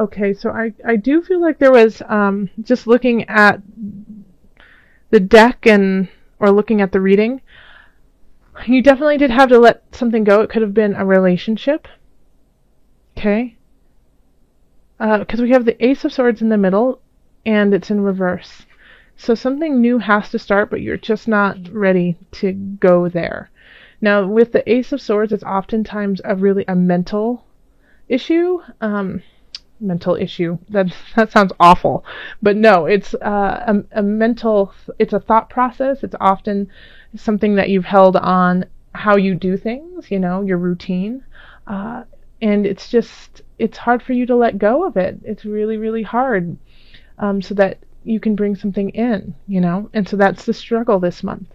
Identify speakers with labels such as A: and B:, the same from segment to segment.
A: Okay, so I do feel like there was, just looking at the deck or looking at the reading, you definitely did have to let something go. It could have been a relationship. Okay? Because we have the Ace of Swords in the middle, and it's in reverse. So something new has to start, but you're just not ready to go there. Now, with the Ace of Swords, it's oftentimes a mental issue. Mental issue. That sounds awful, but no, it's a mental. It's a thought process. It's often something that you've held on how you do things. Your routine, and it's hard for you to let go of it. It's really, really hard, so that you can bring something in. And so that's the struggle this month.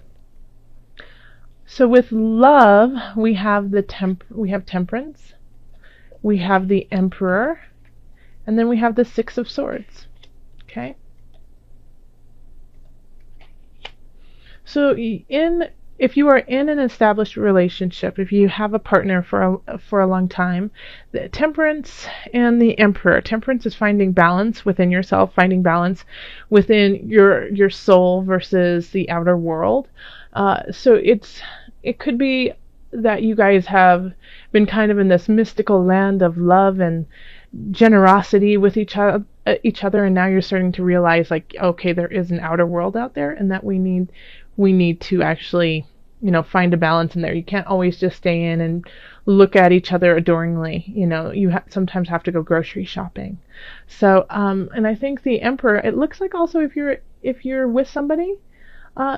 A: So with love, we have Temperance, we have the Emperor, and then we have the Six of Swords. Okay? So if you are in an established relationship, if you have a partner for a long time, the Temperance and the Emperor. Temperance is finding balance within yourself, finding balance within your soul versus the outer world. So it could be that you guys have been kind of in this mystical land of love and generosity with each other, and now you're starting to realize, like, okay, there is an outer world out there, and that we need to actually find a balance in there. You can't always just stay in and look at each other adoringly. You sometimes have to go grocery shopping. So and I think the Emperor, it looks like also if you're with somebody,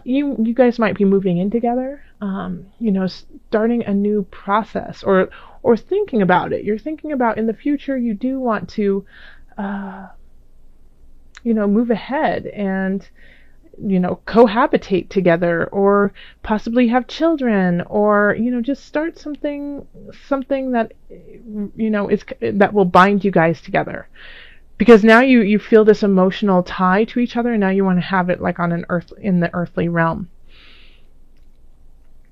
A: you guys might be moving in together, starting a new process, or thinking about it. You're thinking about in the future you do want to, move ahead and, cohabitate together, or possibly have children, or, just start something that, that will bind you guys together. Because now you feel this emotional tie to each other, and now you want to have it like in the earthly realm.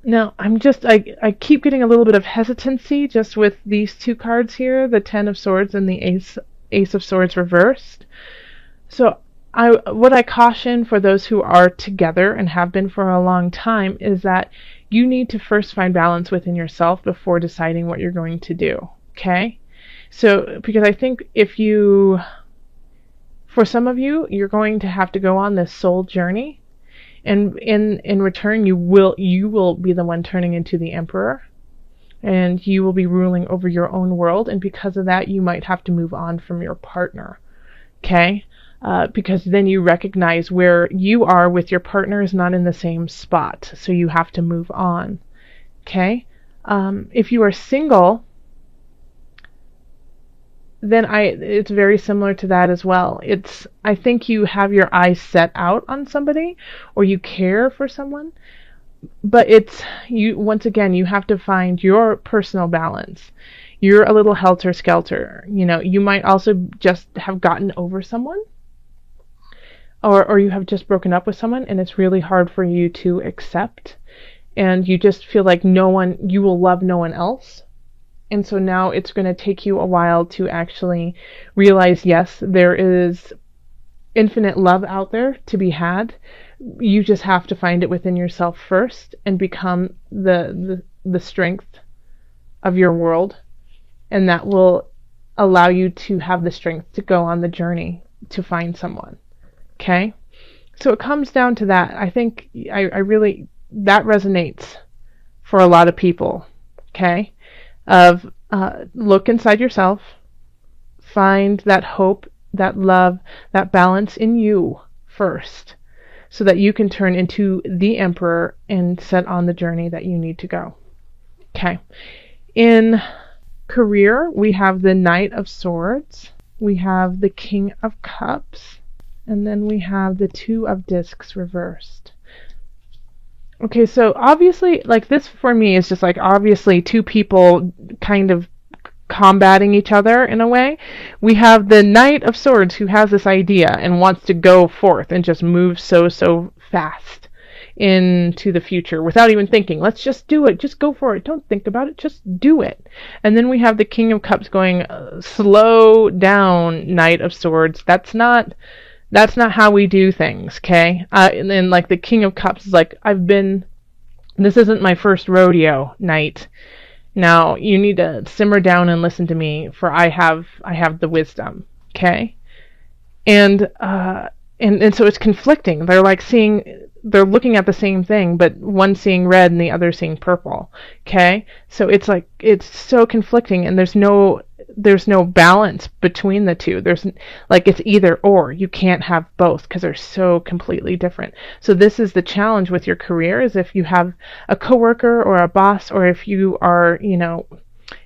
A: Now, I keep getting a little bit of hesitancy just with these two cards here, the Ten of Swords and the Ace of Swords reversed. So what I caution for those who are together and have been for a long time is that you need to first find balance within yourself before deciding what you're going to do. Okay? So, because I think for some of you, you're going to have to go on this soul journey, and in return, you will be the one turning into the Emperor, and you will be ruling over your own world, and because of that, you might have to move on from your partner. Okay? Because then you recognize where you are with your partner is not in the same spot, so you have to move on. Okay? If you are single, then it's very similar to that as well. I think you have your eyes set out on somebody, or you care for someone, but once again, you have to find your personal balance. You're a little helter-skelter. You might also just have gotten over someone, or you have just broken up with someone, and it's really hard for you to accept, and you just feel like you will love no one else. And so now it's going to take you a while to actually realize, yes, there is infinite love out there to be had. You just have to find it within yourself first and become the strength of your world. And that will allow you to have the strength to go on the journey to find someone. Okay? So it comes down to that. I think that resonates for a lot of people. Okay? Of look inside yourself, find that hope, that love, that balance in you first, so that you can turn into the Emperor and set on the journey that you need to go. Okay. In career, we have the Knight of Swords, we have the King of Cups, and then we have the Two of Discs reversed. Okay, so obviously, like, this for me is just like obviously two people kind of combating each other in a way. We have the Knight of Swords who has this idea and wants to go forth and just move so fast into the future without even thinking. Let's just do it. Just go for it. Don't think about it. Just do it. And then we have the King of Cups going, slow down, Knight of Swords. That's not how we do things, okay? And then like the King of Cups is like, this isn't my first rodeo, Knight. Now you need to simmer down and listen to me, for I have the wisdom, okay? And so it's conflicting. They're looking at the same thing, but one seeing red and the other seeing purple. Okay? So it's like, it's so conflicting, and there's no balance between the two. There's like, it's either or. You can't have both because they're so completely different. So this is the challenge with your career, is if you have a coworker or a boss, or if you are,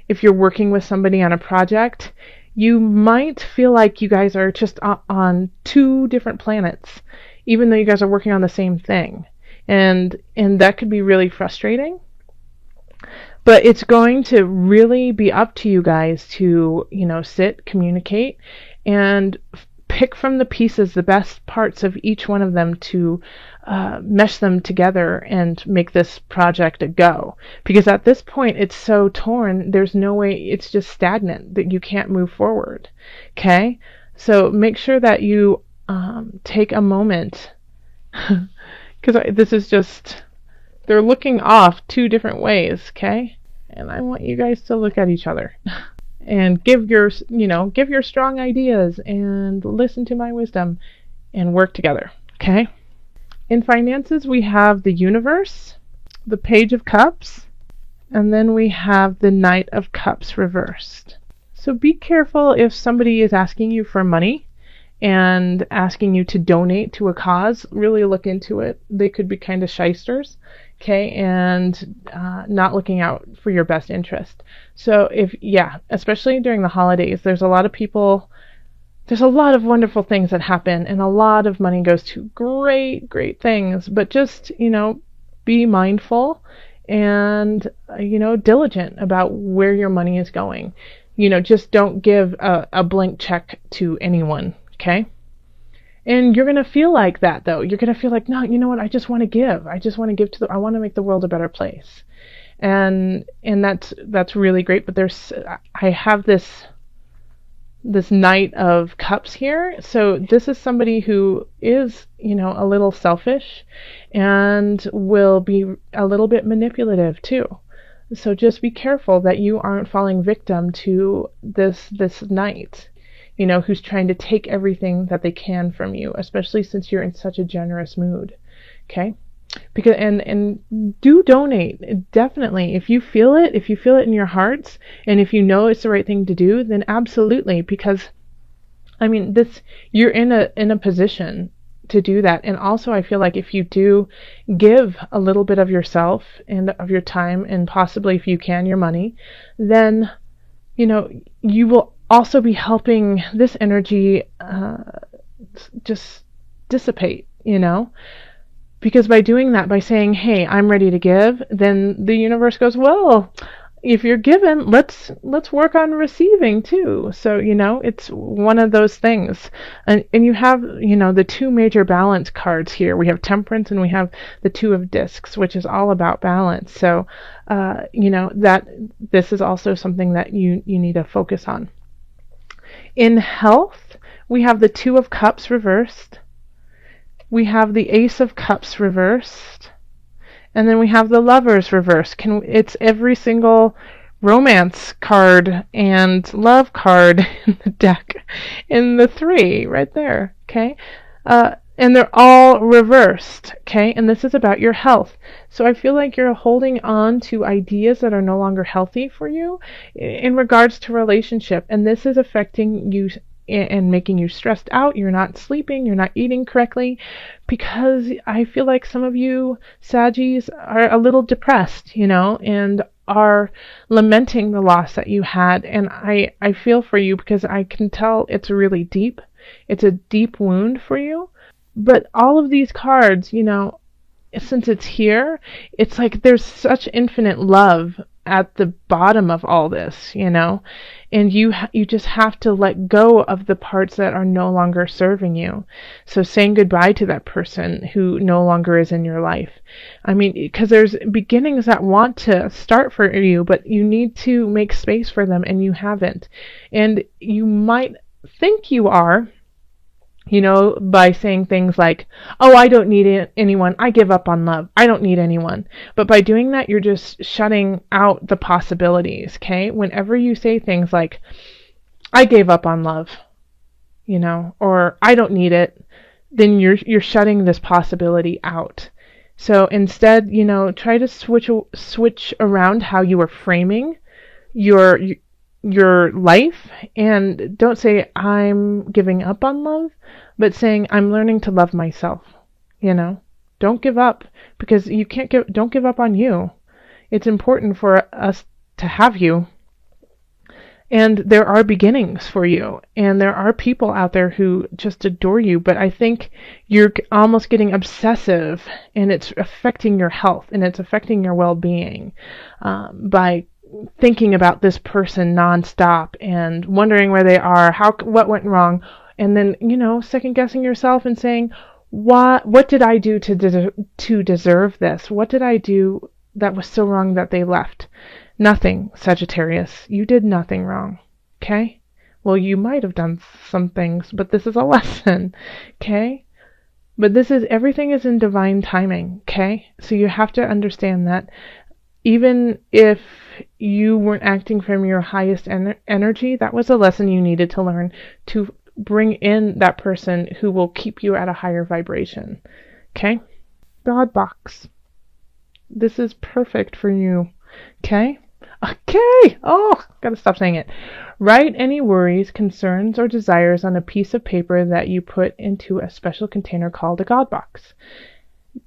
A: if you're working with somebody on a project, you might feel like you guys are just on two different planets, even though you guys are working on the same thing. And that could be really frustrating. But it's going to really be up to you guys to, sit, communicate, and pick from the pieces the best parts of each one of them to mesh them together and make this project a go. Because at this point, it's so torn, there's no way, it's just stagnant, that you can't move forward. Okay? So make sure that you take a moment, because this is just, they're looking off two different ways, okay? And I want you guys to look at each other and give your strong ideas and listen to my wisdom and work together, okay? In finances, we have the Universe, the Page of Cups, and then we have the Knight of Cups reversed. So be careful if somebody is asking you for money and asking you to donate to a cause. Really look into it. They could be kind of shysters, okay, and not looking out for your best interest. So especially during the holidays, there's a lot of wonderful things that happen, and a lot of money goes to great things, but just, be mindful and, diligent about where your money is going. Just don't give a blank check to anyone, okay? And you're going to feel like that, though. You're going to feel like, no, you know what? I just want to give. I just want to give I want to make the world a better place. And that's really great. But I have this Knight of Cups here. So this is somebody who is, a little selfish and will be a little bit manipulative too. So just be careful that you aren't falling victim to this Knight, who's trying to take everything that they can from you, especially since you're in such a generous mood. Okay? Because and do donate, definitely. If you feel it in your hearts, and if you know it's the right thing to do, then absolutely, because you're in a position to do that. And also, I feel like if you do give a little bit of yourself and of your time, and possibly, if you can, your money, then you will also be helping this energy just dissipate, because by doing that, by saying, hey, I'm ready to give, then the universe goes, well, if you're given, let's work on receiving too. So, it's one of those things. And you have, the two major balance cards here. We have Temperance and we have the Two of Discs, which is all about balance. So, that this is also something that you need to focus on. In health, we have the Two of Cups reversed. We have the Ace of Cups reversed. And then we have the Lovers reversed. It's every single romance card and love card in the deck. In the three right there, okay? And they're all reversed, okay? And this is about your health. So I feel like you're holding on to ideas that are no longer healthy for you in regards to relationship. And this is affecting you and making you stressed out. You're not sleeping, you're not eating correctly, because I feel like some of you Saggies are a little depressed, and are lamenting the loss that you had. And I feel for you, because I can tell it's really deep. It's a deep wound for you. But all of these cards, since it's here, it's like there's such infinite love at the bottom of all this, and you just have to let go of the parts that are no longer serving you. So saying goodbye to that person who no longer is in your life. I mean, because there's beginnings that want to start for you, but you need to make space for them, and you haven't. And you might think you are, by saying things like, oh, I don't need anyone. I give up on love. I don't need anyone. But by doing that, you're just shutting out the possibilities, okay? Whenever you say things like, I gave up on love, or I don't need it, then you're shutting this possibility out. So instead, try to switch around how you are framing your life, and don't say I'm giving up on love, but saying I'm learning to love myself. Don't give up, because don't give up on you. It's important for us to have you, and there are beginnings for you, and there are people out there who just adore you, but I think you're almost getting obsessive, and it's affecting your health, and it's affecting your well-being by thinking about this person nonstop and wondering where they are, what went wrong, and then second guessing yourself and saying, what did I do to deserve this? What did I do that was so wrong that they left? Nothing, Sagittarius. You did nothing wrong. Okay? Well, you might have done some things, but this is a lesson. Okay? But everything is in divine timing. Okay? So you have to understand that even if you weren't acting from your highest energy, that was a lesson you needed to learn to bring in that person who will keep you at a higher vibration. Okay? God box. This is perfect for you. Okay? Okay! Oh, gotta stop saying it. Write any worries, concerns, or desires on a piece of paper that you put into a special container called a God box.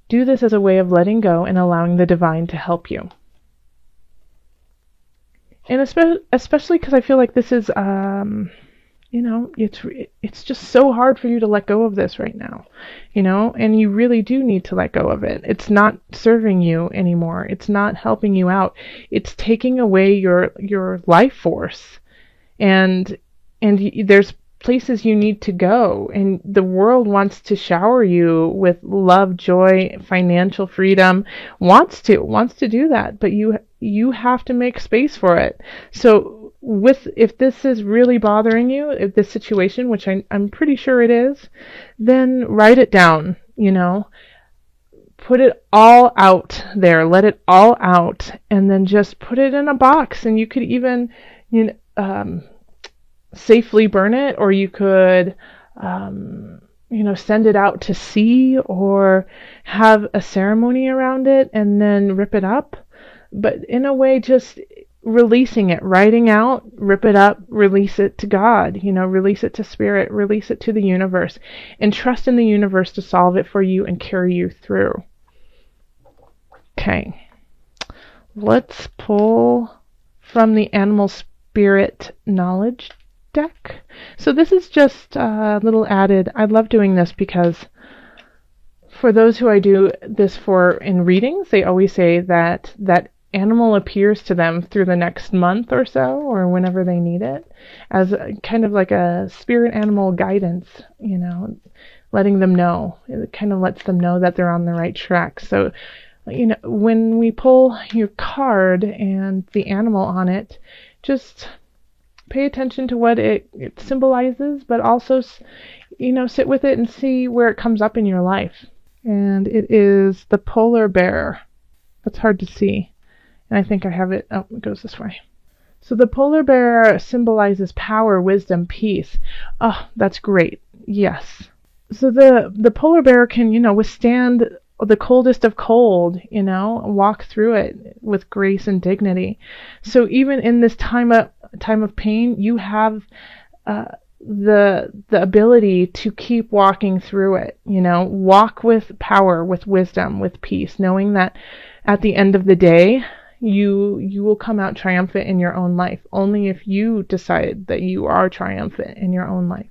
A: Do this as a way of letting go and allowing the divine to help you. And especially because I feel like this is, it's just so hard for you to let go of this right now, and you really do need to let go of it. It's not serving you anymore. It's not helping you out. It's taking away your life force, and there's places you need to go, and the world wants to shower you with love, joy, financial freedom, wants to do that, but you have to make space for it. So if this is really bothering you, if this situation, which I'm pretty sure it is, then write it down, put it all out there, let it all out, and then just put it in a box. And you could even, safely burn it, or you could, send it out to sea, or have a ceremony around it and then rip it up. But in a way, just releasing it, writing out, rip it up, release it to God, release it to spirit, release it to the universe, and trust in the universe to solve it for you and carry you through. Okay. Let's pull from the animal spirit knowledge deck. So this is just a little added. I love doing this because for those who I do this for in readings, they always say that animal appears to them through the next month or so, or whenever they need it, as kind of like a spirit animal guidance, letting them know. It kind of lets them know that they're on the right track. So, when we pull your card and the animal on it, just pay attention to what it symbolizes, but also, sit with it and see where it comes up in your life. And it is the polar bear. That's hard to see. And I think I have it. Oh, it goes this way. So the polar bear symbolizes power, wisdom, peace. Oh, that's great. Yes. So the polar bear can, withstand the coldest of cold, walk through it with grace and dignity. So even in this time of pain, you have the ability to keep walking through it, walk with power, with wisdom, with peace, knowing that at the end of the day, you will come out triumphant in your own life, only if you decide that you are triumphant in your own life.